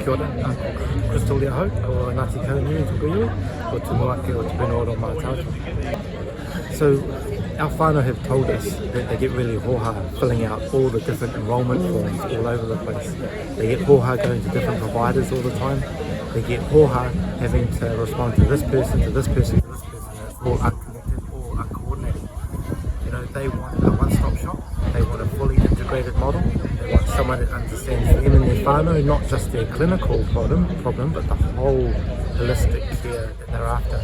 Kia ora, Crystal Lea Hope, o Ngāti Kaunui, Tukuiu, o Tumuaki, o Puna o Mataatua. So, our whānau have told us that they get really hoha filling out all the different enrolment forms all over the place. They get hoha going to different providers all the time. They get hoha having to respond to this person, to this person, to this person. And it's all unconnected, all uncoordinated. You know, they want a one-stop shop. They want a fully integrated model. They want someone that understands them and their whānau, not just their clinical problem, but the whole holistic care that they're after.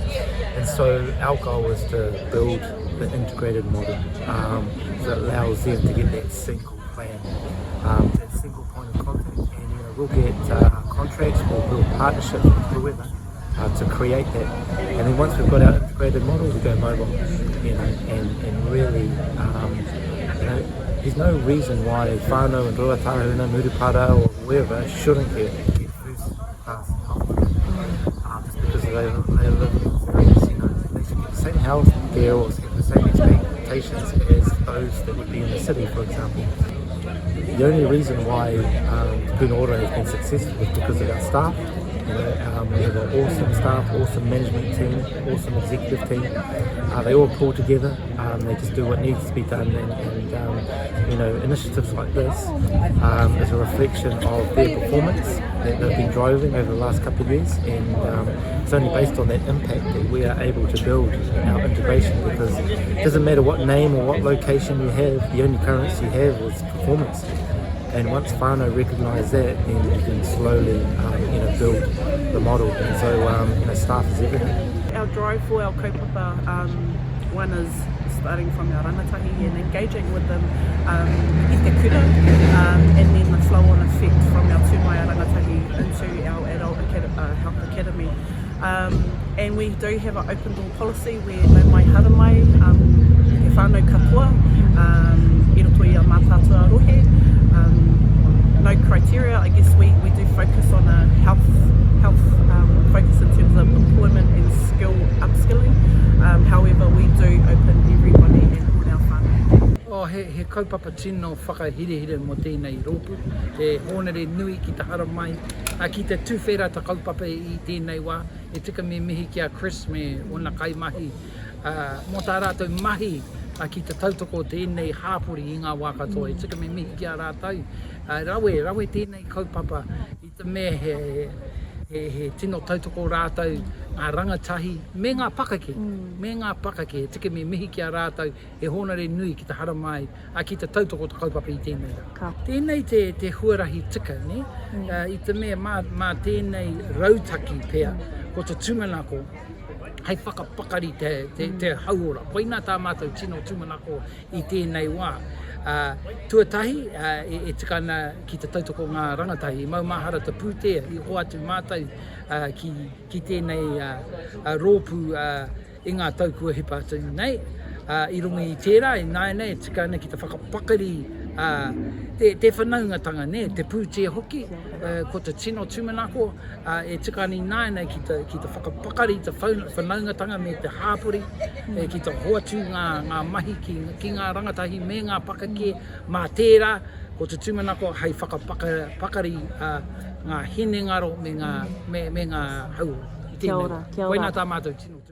And so our goal is to build the integrated model that allows them to get that single plan, that single point of contact, and we'll get contracts, we'll build partnerships with whoever to create that. And then once we've got our integrated model, we go mobile, and really, there's no reason why whānau and Ruatahuna, Murupara or whoever shouldn't get first class health. Just because they live in experience, they should get the same health care or the same expectations as those that would be in the city, for example. The only reason why Puna Oranga has been successful is because of our staff. We have an awesome staff, awesome management team, awesome executive team. They all pull together. They just do what needs to be done, and initiatives like this is a reflection of their performance that they've been driving over the last couple of years, and it's only based on that impact that we are able to build our integration, because it doesn't matter what name or what location you have, the only currency you have is performance. And once whānau recognise that, then you can slowly build the model. And so staff is everything. Our drive for our kaupapa, one is starting from our rangatahi and engaging with them i te kura, and then the flow-on effect from our tūmai rangatahi into our adult health academy. And we do have an open door policy where no mai haramai, he whānau katoa, i roto i a Mataatua rohe. No criteria. I guess we do focus on a health focus in terms of employment and skill upskilling. However, we do open everybody and all our whānau. He kaupapa tino whakahirehire mo tēnei rōpu. He honere nui ki te hara mai. Ki te tūwhera ta kaupapa i tēnei wā. E tika me mihi ki a Chris me ona kai mahi. Mo tā rātou mahi ki te tautoko tēnei hāpori i ngā wā katoa. E tika me mihi ki a rātou. Rawe tēnei kaupapa i te mea he tino tautoko rātou ngā rangatahi me ngā pakake, e tika me mihi ki a rātou he honare nui ki te hara mai ki te tautoko te kaupapa i tēnei. Tēnei te huarahi tika, ne? I te mea mā tēnei rautaki pēr, ko te tūmanako, hei whakapakari te hauora. Koina tā mātou tino tūmanako i tēnei wā. Tuatahi, e tika ana ki te tautoko ngā rangatahi, mau mahara te pūtea i hoa atu mātou ki tēnei rōpu i ngā taukua he pātou nei. I rungi i tērā, e nai, e tika ana ki te whakapakari te whanaungatanga, ne, te pūtea hoki, ko te tino tūmanako, e tika ani nai ki te whakapakari, te whanaungatanga me te hāpori, ki te hoatu ngā mahi ki ngā rangatahi me ngā pakake, mā tērā, ko te tūmanako hei whakapakari ngā hene ngaro me ngā hau. Kia ora. Koina tā mātou tino.